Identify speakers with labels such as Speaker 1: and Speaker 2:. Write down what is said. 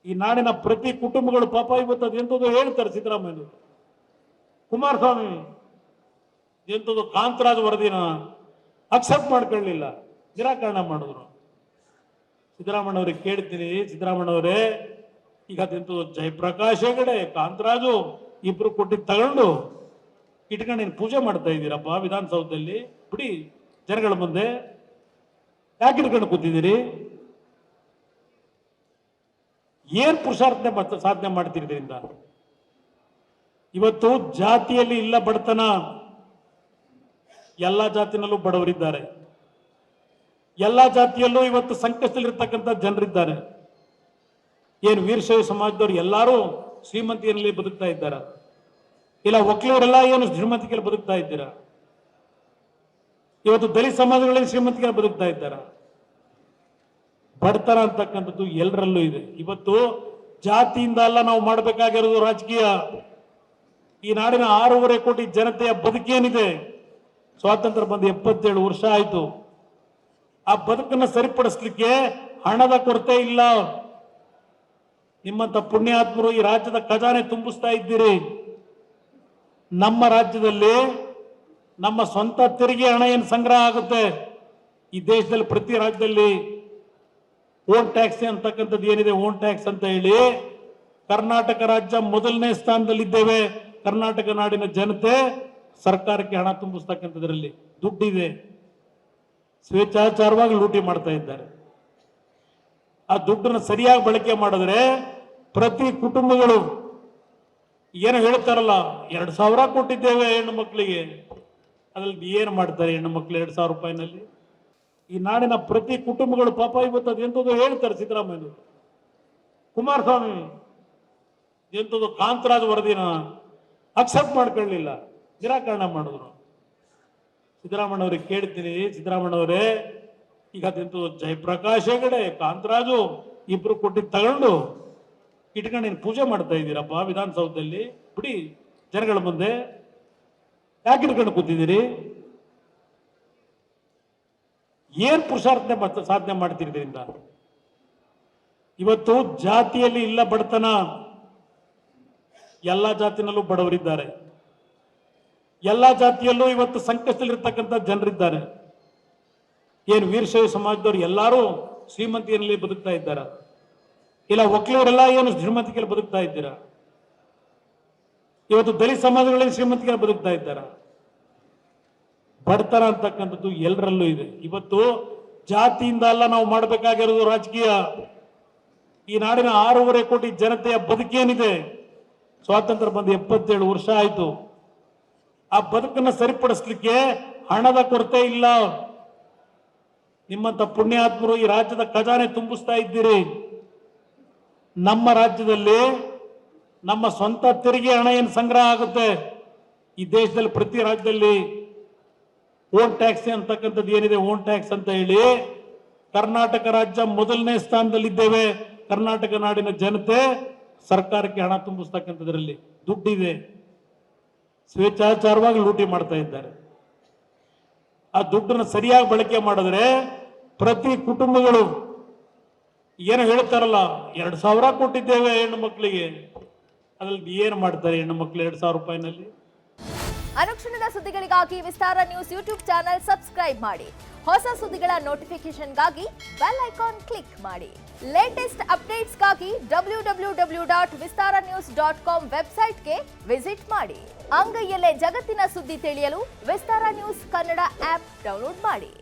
Speaker 1: ಈ ನಾಡಿನ ಪ್ರತಿ ಕುಟುಂಬಗಳು ಪಾಪ ಇವತ್ತು ಅದೆಂಥದ್ದು ಹೇಳ್ತಾರೆ ಸಿದ್ದರಾಮಯ್ಯ ಕುಮಾರಸ್ವಾಮಿ ಎಂಥದ್ದು ಕಾಂತರಾಜ್ ವರದಿನ ಅಕ್ಸೆಪ್ಟ್ ಮಾಡ್ಕೊಳ್ಳಿಲ್ಲ, ನಿರಾಕರಣೆ ಮಾಡಿದ್ರು. ಸಿದ್ದರಾಮಯ್ಯವ್ರಿಗೆ ಕೇಳ್ತೀನಿ, ಸಿದ್ದರಾಮಯ್ಯವರೇ ಈಗ ಅದೆಂಥದ್ದು ಜಯಪ್ರಕಾಶ್ ಹೆಗಡೆ ಕಾಂತರಾಜು ಇಬ್ರು ಕೊಟ್ಟಿದ್ದು ತಗೊಂಡು ಇಟ್ಕೊಂಡು ನೀನು ಪೂಜೆ ಮಾಡ್ತಾ ಇದ್ದೀರಪ್ಪ ವಿಧಾನಸೌಧದಲ್ಲಿ, ಬಿಡಿ ಜನಗಳ ಮುಂದೆ ಯಾಕೆ ಇಟ್ಕೊಂಡು ಕೂತಿದ್ದೀರಿ? ಏನ್ ಪುರುಷಾರ್ಥನೆ ಸಾಧನೆ ಮಾಡ್ತಿದ್ರಿಂದ? ಇವತ್ತು ಜಾತಿಯಲ್ಲಿ ಇಲ್ಲ ಬಡತನ, ಎಲ್ಲ ಜಾತಿನಲ್ಲೂ ಬಡವರಿದ್ದಾರೆ, ಎಲ್ಲ ಜಾತಿಯಲ್ಲೂ ಇವತ್ತು ಸಂಕಷ್ಟದಲ್ಲಿರ್ತಕ್ಕಂಥ ಜನರಿದ್ದಾರೆ. ಏನು ವೀರಶೈವ ಸಮಾಜದವ್ರು ಎಲ್ಲರೂ ಶ್ರೀಮಂತಿಯಲ್ಲಿ ಬದುಕ್ತಾ ಇದ್ದಾರೆ, ಇಲ್ಲ ಒಕ್ಕಲಿಗರೆಲ್ಲ ಏನು ಶ್ರೀಮಂತಿಕೆಯಲ್ಲಿ ಬದುಕ್ತಾ ಇದ್ದೀರಾ? ಇವತ್ತು ದಲಿತ ಸಮಾಜಗಳಲ್ಲಿ ಶ್ರೀಮಂತಿಕೆಯಲ್ಲಿ ಬದುಕ್ತಾ ಇದ್ದಾರ. ಬಡತನ ಅಂತಕ್ಕಂಥದ್ದು ಎಲ್ಲರಲ್ಲೂ ಇದೆ. ಇವತ್ತು ಜಾತಿಯಿಂದ ಅಲ್ಲ ನಾವು ಮಾಡಬೇಕಾಗಿರೋದು ರಾಜಕೀಯ. ಈ ನಾಡಿನ 6.5 ಕೋಟಿ ಜನತೆಯ ಬದುಕೇನಿದೆ, ಸ್ವಾತಂತ್ರ್ಯ ಬಂದು 77 ವರ್ಷ ಆಯ್ತು. ಆ ಬದುಕನ್ನು ಸರಿಪಡಿಸ್ಲಿಕ್ಕೆ ಹಣದ ಕೊರತೆ ಇಲ್ಲ. ನಿಮ್ಮಂತ ಪುಣ್ಯಾತ್ಮರು ಈ ರಾಜ್ಯದ ಖಜಾನೆ ತುಂಬಿಸ್ತಾ ಇದ್ದೀರಿ. ನಮ್ಮ ರಾಜ್ಯದಲ್ಲಿ ನಮ್ಮ ಸ್ವಂತ ತೆರಿಗೆ ಹಣ ಏನು ಸಂಗ್ರಹ ಆಗುತ್ತೆ, ಈ ದೇಶದಲ್ಲಿ ಪ್ರತಿ ರಾಜ್ಯದಲ್ಲಿ ಓನ್ ಟ್ಯಾಕ್ಸ್ ಅಂತಕ್ಕಂಥದ್ದು ಏನಿದೆ, ಓನ್ ಟ್ಯಾಕ್ಸ್ ಅಂತ ಹೇಳಿ ಕರ್ನಾಟಕ ರಾಜ್ಯ ಮೊದಲನೇ ಸ್ಥಾನದಲ್ಲಿದ್ದೇವೆ. ಕರ್ನಾಟಕ ನಾಡಿನ ಜನತೆ ಸರ್ಕಾರಕ್ಕೆ ಹಣ ತುಂಬಿಸ್ತಕ್ಕಂಥದ್ರಲ್ಲಿ ದುಡ್ಡಿದೆ, ಸ್ವೇಚ್ಛಾಚಾರವಾಗಿ ಲೂಟಿ ಮಾಡ್ತಾ ಇದ್ದಾರೆ. ಆ ದುಡ್ಡನ್ನು ಸರಿಯಾಗಿ ಬಳಕೆ ಮಾಡಿದ್ರೆ ಪ್ರತಿ ಕುಟುಂಬಗಳು ಏನು ಹೇಳ್ತಾರಲ್ಲ, 2,000 ಕೊಟ್ಟಿದ್ದೇವೆ ಹೆಣ್ಣು ಮಕ್ಕಳಿಗೆ, ಅದ್ರಲ್ಲಿ ಏನು ಮಾಡ್ತಾರೆ ಹೆಣ್ಣು ಮಕ್ಕಳು 2,000 ರೂಪಾಯಿನಲ್ಲಿ? ಈ ನಾಡಿನ ಪ್ರತಿ ಕುಟುಂಬಗಳು ಪಾಪ ಇವತ್ತು ಅದೆಂಥದ್ದು ಹೇಳ್ತಾರೆ ಸಿದ್ದರಾಮಯ್ಯ ಕುಮಾರಸ್ವಾಮಿ ಎಂಥದ್ದು ಕಾಂತರಾಜ್ ವರದಿನ ಅಕ್ಸೆಪ್ಟ್ ಮಾಡ್ಕೊಳ್ಳಿಲ್ಲ, ನಿರಾಕರಣೆ ಮಾಡಿದ್ರು. ಸಿದ್ದರಾಮಯ್ಯವ್ರಿಗೆ ಕೇಳ್ತೀನಿ, ಸಿದ್ದರಾಮಯ್ಯವರೇ ಈಗ ಅದೆಂಥದ್ದು ಜಯಪ್ರಕಾಶ್ ಹೆಗಡೆ ಕಾಂತರಾಜು ಇಬ್ರು ಕೊಟ್ಟಿದ್ದು ತಗೊಂಡು ಇಟ್ಕೊಂಡು ನೀನು ಪೂಜೆ ಮಾಡ್ತಾ ಇದ್ದೀರಪ್ಪ ವಿಧಾನಸೌಧದಲ್ಲಿ, ಬಿಡಿ ಜನಗಳ ಮುಂದೆ ಯಾಕೆ ಇಟ್ಕೊಂಡು ಕೂತಿದ್ದೀರಿ? ಏನ್ ಪುರುಷಾರ್ಥನೆ ಸಾಧನೆ ಮಾಡ್ತಿದ್ರಿಂದ? ಇವತ್ತು ಜಾತಿಯಲ್ಲಿ ಇಲ್ಲ ಬಡತನ, ಎಲ್ಲ ಜಾತಿನಲ್ಲೂ ಬಡವರಿದ್ದಾರೆ, ಎಲ್ಲ ಜಾತಿಯಲ್ಲೂ ಇವತ್ತು ಸಂಕಷ್ಟದಲ್ಲಿರ್ತಕ್ಕಂಥ ಜನರಿದ್ದಾರೆ. ಏನು ವೀರಶೈವ ಸಮಾಜದವ್ರು ಎಲ್ಲರೂ ಶ್ರೀಮಂತಿಯಲ್ಲಿ ಬದುಕ್ತಾ ಇದ್ದಾರೆ, ಇಲ್ಲ ಒಕ್ಕಲಿಗರೆಲ್ಲ ಏನು ಶ್ರೀಮಂತಿಕೆಯಲ್ಲಿ ಬದುಕ್ತಾ ಇದ್ದೀರಾ? ಇವತ್ತು ದಲಿತ ಸಮಾಜಗಳಲ್ಲಿ ಶ್ರೀಮಂತಿಕೆಯಲ್ಲಿ ಬದುಕ್ತಾ ಇದ್ದಾರ. ಬಡತನ ಅಂತಕ್ಕಂಥದ್ದು ಎಲ್ಲರಲ್ಲೂ ಇದೆ. ಇವತ್ತು ಜಾತಿಯಿಂದ ಅಲ್ಲ ನಾವು ಮಾಡಬೇಕಾಗಿರೋದು ರಾಜಕೀಯ. ಈ ನಾಡಿನ 6.5 ಕೋಟಿ ಜನತೆಯ ಬದುಕೇನಿದೆ, ಸ್ವಾತಂತ್ರ್ಯ ಬಂದು 77 ವರ್ಷ ಆಯ್ತು. ಆ ಬದುಕನ್ನು ಸರಿಪಡಿಸ್ಲಿಕ್ಕೆ ಹಣದ ಕೊರತೆ ಇಲ್ಲ. ನಿಮ್ಮಂತ ಪುಣ್ಯಾತ್ಮರು ಈ ರಾಜ್ಯದ ಖಜಾನೆ ತುಂಬಿಸ್ತಾ ಇದ್ದೀರಿ. ನಮ್ಮ ರಾಜ್ಯದಲ್ಲಿ ನಮ್ಮ ಸ್ವಂತ ತೆರಿಗೆ ಹಣ ಏನು ಸಂಗ್ರಹ ಆಗುತ್ತೆ, ಈ ದೇಶದಲ್ಲಿ ಪ್ರತಿ ರಾಜ್ಯದಲ್ಲಿ ಓನ್ ಟ್ಯಾಕ್ಸ್ ಅಂತಕ್ಕಂಥದ್ದು ಏನಿದೆ, ಓನ್ ಟ್ಯಾಕ್ಸ್ ಅಂತ ಹೇಳಿ ಕರ್ನಾಟಕ ರಾಜ್ಯ ಮೊದಲನೇ ಸ್ಥಾನದಲ್ಲಿದ್ದೇವೆ. ಕರ್ನಾಟಕ ನಾಡಿನ ಜನತೆ ಸರ್ಕಾರಕ್ಕೆ ಹಣ ತುಂಬಿಸ್ತಕ್ಕಂಥದ್ರಲ್ಲಿ ದುಡ್ಡಿದೆ, ಸ್ವೇಚ್ಛಾಚಾರವಾಗಿ ಲೂಟಿ ಮಾಡ್ತಾ ಇದ್ದಾರೆ. ಆ ದುಡ್ಡನ್ನು ಸರಿಯಾಗಿ ಬಳಕೆ ಮಾಡಿದ್ರೆ ಪ್ರತಿ ಕುಟುಂಬಗಳು ಏನು ಹೇಳ್ತಾರಲ್ಲ, 2,000 ಕೊಟ್ಟಿದ್ದೇವೆ ಹೆಣ್ಣು ಮಕ್ಕಳಿಗೆ, ಅದ್ರಲ್ಲಿ ಏನು ಮಾಡ್ತಾರೆ ಹೆಣ್ಣು ಮಕ್ಕಳು 2,000 ರೂಪಾಯಿನಲ್ಲಿ?
Speaker 2: ಅನುಕ್ಷಣದ ಸುದ್ದಿಗಳಿಗಾಗಿ ವಿಸ್ತಾರ ನ್ಯೂಸ್ ಯೂಟ್ಯೂಬ್ ಚಾನೆಲ್ ಸಬ್ಸ್ಕ್ರೈಬ್ ಮಾಡಿ. ಹೊಸ ಸುದ್ದಿಗಳ ನೋಟಿಫಿಕೇಶನ್ಗಾಗಿ ಬೆಲ್ ಐಕಾನ್ ಕ್ಲಿಕ್ ಮಾಡಿ. ಲೇಟೆಸ್ಟ್ ಅಪ್ಡೇಟ್ಸ್ಗಾಗಿ www.vistaranews.com ವೆಬ್ಸೈಟ್ಗೆ ವಿಸಿಟ್ ಮಾಡಿ. ಅಂಗೈಯಲ್ಲೇ ಜಗತ್ತಿನ ಸುದ್ದಿ ತಿಳಿಯಲು ವಿಸ್ತಾರ ನ್ಯೂಸ್ ಕನ್ನಡ ಆಪ್ ಡೌನ್ಲೋಡ್ ಮಾಡಿ.